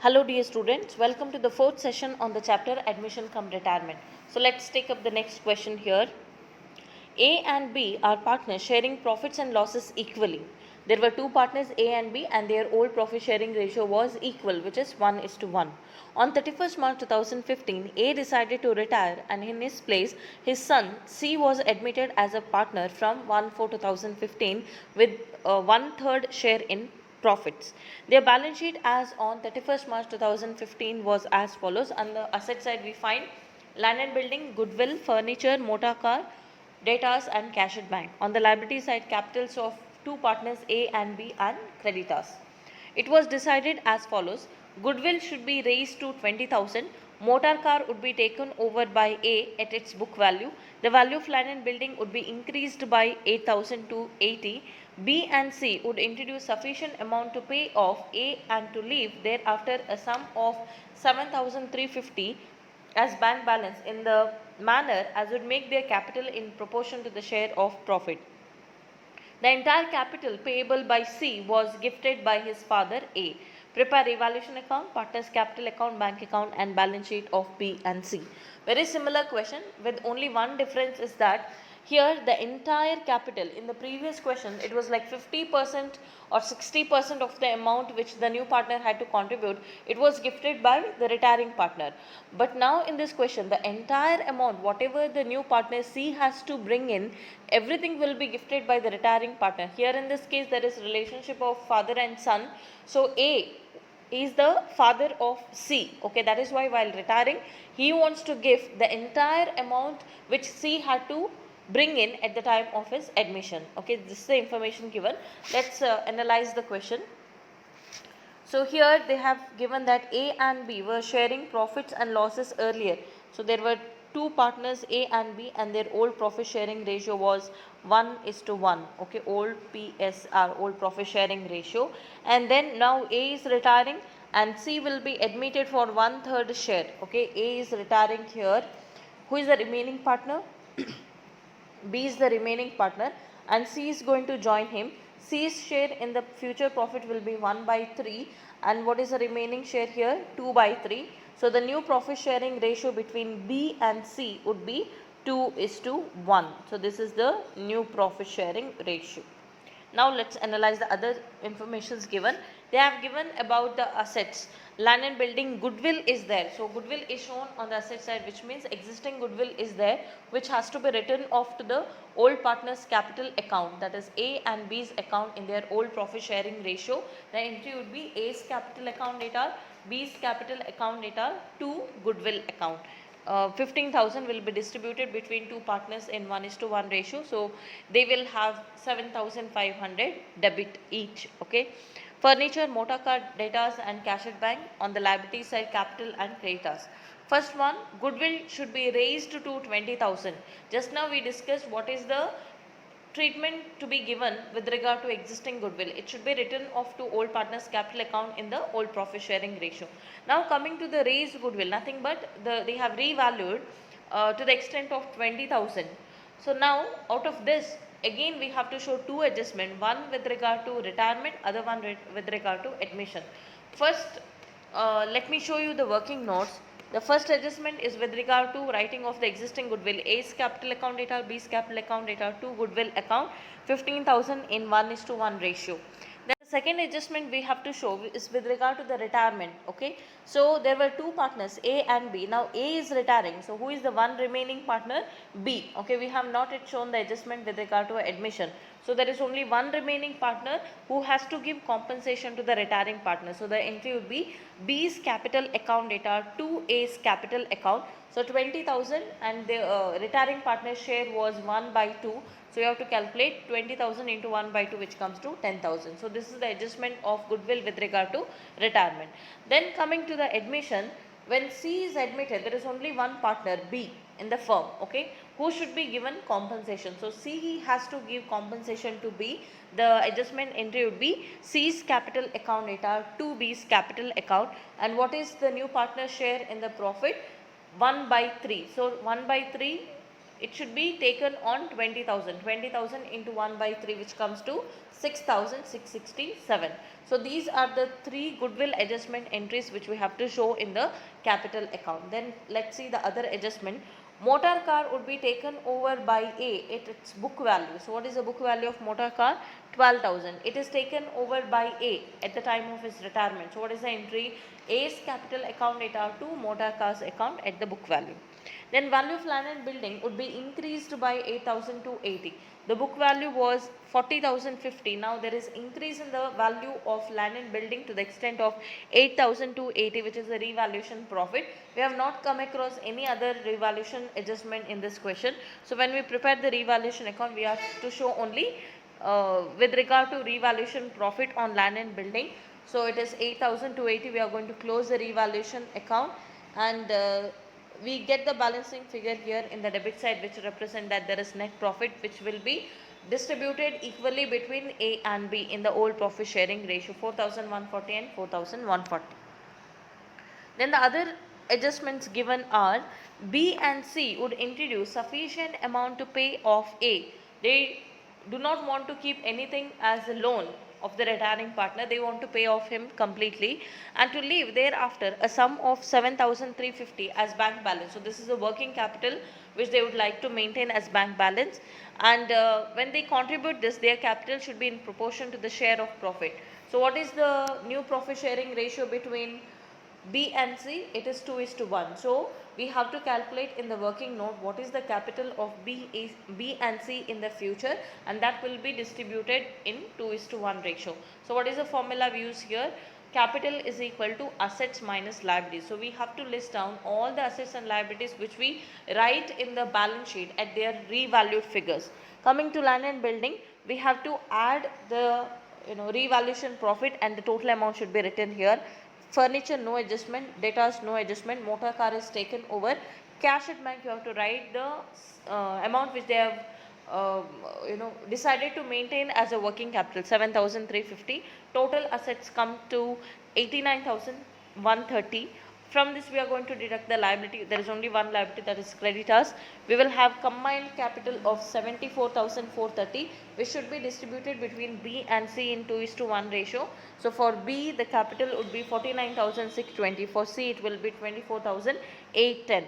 Hello dear students, welcome to the fourth session on the chapter Admission cum Retirement. So let's take up the next question here. A and B are partners sharing profits and losses equally. There were two partners A and B and their old profit sharing ratio was equal, which is 1:1. On 31st March 2015, A decided to retire and in his place his son C was admitted as a partner from 1/4/2015 with one-third share in profits. Their balance sheet as on 31st March 2015 was as follows. On the asset side we find land and building, goodwill, furniture, motor car, datas and cash at bank. On the liability side, capitals of two partners A and B and creditors. It was decided as follows. Goodwill should be raised to 20,000. Motor car would be taken over by A at its book value. The value of land and building would be increased by 8,000 to 80. B and C would introduce sufficient amount to pay off A and to leave thereafter a sum of 7,350 as bank balance in the manner as would make their capital in proportion to the share of profit. The entire capital payable by C was gifted by his father A. Prepare evaluation account, partners capital account, bank account and balance sheet of B and C. Very similar question with only one difference is that here the entire capital, in the previous question it was like 50% or 60% of the amount which the new partner had to contribute, it was gifted by the retiring partner. But now in this question the entire amount whatever the new partner C has to bring in, everything will be gifted by the retiring partner. Here in this case there is relationship of father and son. So A is the father of C. Okay, that is why while retiring he wants to give the entire amount which C had to bring in at the time of his admission. Okay, this is the information given. Let's analyze the question. So here they have given that A and B were sharing profits and losses earlier. So there were two partners A and B and their old profit sharing ratio was 1:1. Okay, old PSR, old profit sharing ratio. And then now A is retiring and C will be admitted for 1/3 share. Okay, A is retiring here. Who is the remaining partner? B is the remaining partner and C is going to join him. C's share in the future profit will be 1/3 and what is the remaining share here? 2/3. So the new profit sharing ratio between B and C would be 2:1. So this is the new profit sharing ratio. Now let's analyze the other informations given. They have given about the assets. Land and building, goodwill is there. So goodwill is shown on the asset side, which means existing goodwill is there, which has to be written off to the old partner's capital account. That is A and B's account in their old profit sharing ratio. The entry would be A's capital account data, B's capital account data to goodwill account. 15,000 will be distributed between two partners in 1:1 ratio. So they will have 7,500 debit each. Okay. Furniture, motor car, datas and cash at bank. On the liability side, capital and creditors. First one, goodwill should be raised to 20,000. Just now we discussed what is the treatment to be given with regard to existing goodwill. It should be written off to old partners capital account in the old profit sharing ratio. Now coming to the raised goodwill, nothing but they have revalued to the extent of 20,000. So now out of this again we have to show two adjustment, one with regard to retirement, other one with regard to admission. First let me show you the working notes. The first adjustment is with regard to writing of the existing goodwill. A's capital account data, B's capital account data to goodwill account 15,000 in 1:1 ratio. Then the second adjustment we have to show is with regard to the retirement. Okay, so there were two partners A and B. Now A is retiring. So who is the one remaining partner? B. Okay, we have not yet shown the adjustment with regard to admission. So there is only one remaining partner who has to give compensation to the retiring partner. So the entry would be B's capital account data to A's capital account. So 20,000 and the retiring partner share was 1/2. So you have to calculate 20,000 into 1/2 which comes to 10,000. So this is the adjustment of goodwill with regard to retirement. Then coming to the admission, when C is admitted, there is only one partner B in the firm. Okay, who should be given compensation? So C has to give compensation to B. The adjustment entry would be C's capital account data to B's capital account. And what is the new partner share in the profit? 1/3. So 1/3 it should be taken on 20,000. 20,000 into 1 by 3, which comes to 6,667. So these are the three goodwill adjustment entries which we have to show in the capital account. Then let's see the other adjustment. Motor car would be taken over by A at its book value. So what is the book value of motor car? 12,000. It is taken over by A at the time of his retirement. So what is the entry? A's capital account at R2, motor cars account at the book value. Then value of land and building would be increased by 8,000 to 80. The book value was 40,050. Now there is increase in the value of land and building to the extent of 8,000 to 80, which is the revaluation profit. We have not come across any other revaluation adjustment in this question. So when we prepare the revaluation account, we have to show only with regard to revaluation profit on land and building. So it is 8,000 to 80. We are going to close the revaluation account, and we get the balancing figure here in the debit side, which represent that there is net profit which will be distributed equally between A and B in the old profit sharing ratio, 4,140 and 4,140. Then the other adjustments given are B and C would introduce sufficient amount to pay off A. They do not want to keep anything as a loan of the retiring partner. They want to pay off him completely and to leave thereafter a sum of 7,350 as bank balance. So this is a working capital which they would like to maintain as bank balance, and when they contribute this, their capital should be in proportion to the share of profit. So what is the new profit sharing ratio between B and C? It is 2:1. So we have to calculate in the working note what is the capital of B and C in the future, and that will be distributed in 2:1 ratio. So what is the formula we use here? Capital is equal to assets minus liabilities. So we have to list down all the assets and liabilities which we write in the balance sheet at their revalued figures. Coming to land and building, we have to add the revaluation profit, and the total amount should be written here. Furniture no adjustment, debtors no adjustment, motor car is taken over. Cash at bank, you have to write the amount which they have decided to maintain as a working capital, 7,350. Total assets come to 89,130. From this we are going to deduct the liability. There is only one liability, that is creditors. We will have combined capital of 74,430, which should be distributed between B and C in 2:1 ratio. So for B the capital would be 49,620. For C it will be 24,810.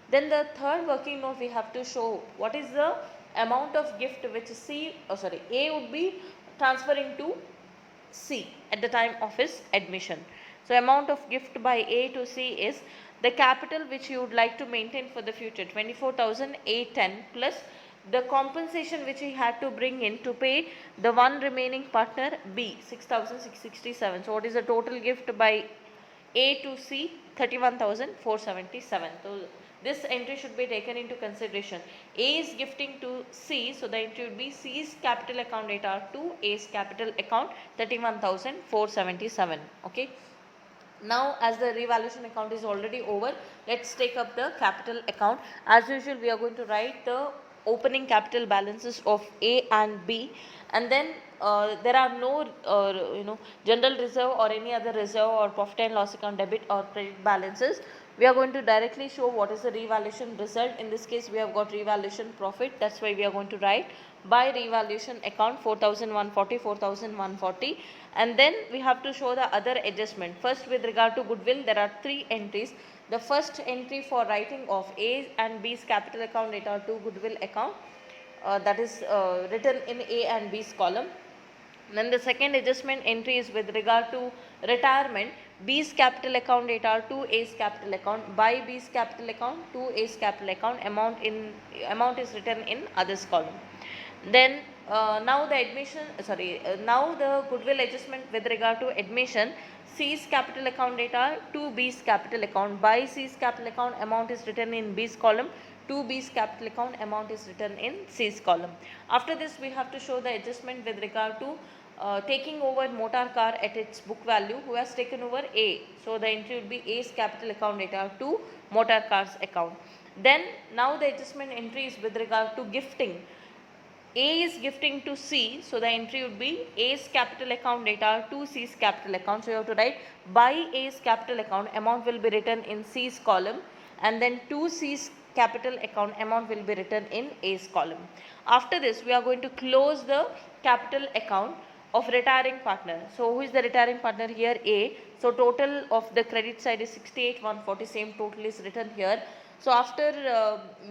Then the third working note, we have to show what is the amount of gift which A would be transferring to C at the time of his admission. So amount of gift by A to C is the capital which you would like to maintain for the future, 24,810, plus the compensation which he had to bring in to pay the one remaining partner B, 6,667. So what is the total gift by A to C? 31,477. So this entry should be taken into consideration. A is gifting to C, so the entry would be C's capital account at R2, A's capital account 31,477. Okay. Now as the revaluation account is already over, let's take up the capital account. As usual, we are going to write the opening capital balances of A and B, and then there are no general reserve or any other reserve or profit and loss account debit or credit balances. We are going to directly show what is the revaluation result. In this case we have got revaluation profit, that's why we are going to write by revaluation account 4,140, 4,140, and then we have to show the other adjustment. First, with regard to goodwill, there are three entries. The first entry for writing of A and B's capital account at R2 goodwill account, that is written in A and B's column. Then the second adjustment entry is with regard to retirement, B's capital account at R2, A's capital account, by B's capital account to A's capital account, amount is written in others column. Then now the goodwill adjustment with regard to admission, C's capital account at R to B's capital account, by C's capital account, amount is written in B's column, to B's capital account, amount is written in C's column. After this we have to show the adjustment with regard to taking over motor car at its book value, who has taken over A. So the entry would be A's capital account at R2, motor cars account. Then now the adjustment entry is with regard to gifting. A is gifting to C, so the entry would be A's capital account at R2, C's capital account. So you have to write by A's capital account, amount will be written in C's column, and then to C's capital account amount will be written in A's column. After this, we are going to close the capital account of retiring partner. So who is the retiring partner here? A. So total of the credit side is 68,140, same total is written here. So after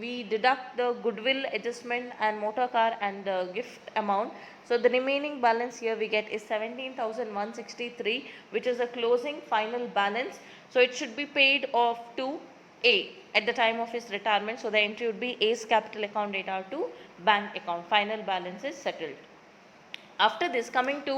we deduct the goodwill adjustment and motor car and the gift amount, so the remaining balance here we get is 17,163, which is a closing final balance. So it should be paid off to A at the time of his retirement. So the entry would be A's capital account data to bank account. Final balance is settled. After this, coming to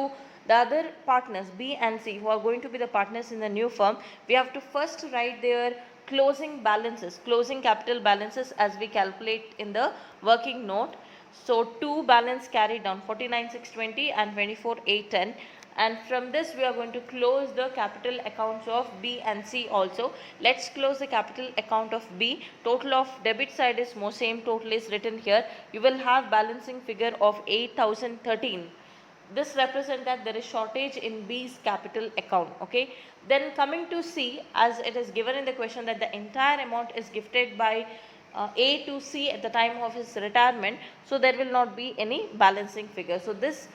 the other partners B and C who are going to be the partners in the new firm, we have to first write their closing balances, closing capital balances as we calculate in the working note. So 2 balance carried down 49,620 and 24,810, and from this we are going to close the capital accounts of B and C also. Let's close the capital account of B. Total of debit side is more, same total is written here. You will have balancing figure of 8,013. This represents that there is shortage in B's capital account. Okay. Then coming to C, as it is given in the question that the entire amount is gifted by A to C at the time of his retirement, so there will not be any balancing figure. So this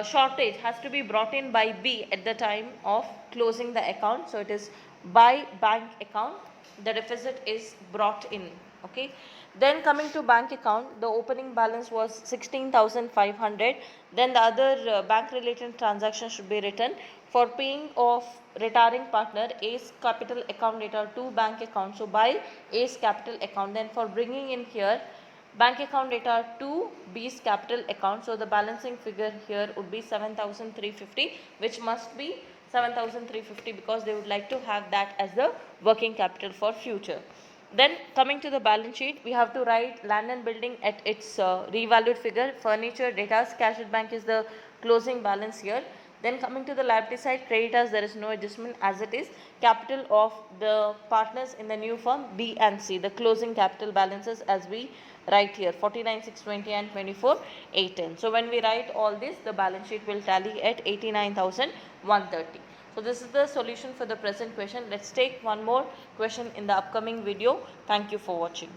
shortage has to be brought in by B at the time of closing the account. So it is by bank account the deficit is brought in. Okay. Then coming to bank account, the opening balance was 16,500. Then the other bank related transactions should be written for paying off retiring partner A's capital account data to bank account. So by A's capital account. Then for bringing in here bank account data to B's capital account. So the balancing figure here would be 7,350, which must be 7,350 because they would like to have that as the working capital for future. Then coming to the balance sheet, we have to write land and building at its revalued figure, furniture, debtors, cash at bank is the closing balance here. Then coming to the liability side, creditors, there is no adjustment as it is. Capital of the partners in the new firm B and C, the closing capital balances as we write here, 49,620 and 24,810. So when we write all this, the balance sheet will tally at 89,130. So this is the solution for the present question. Let's take one more question in the upcoming video. Thank you for watching.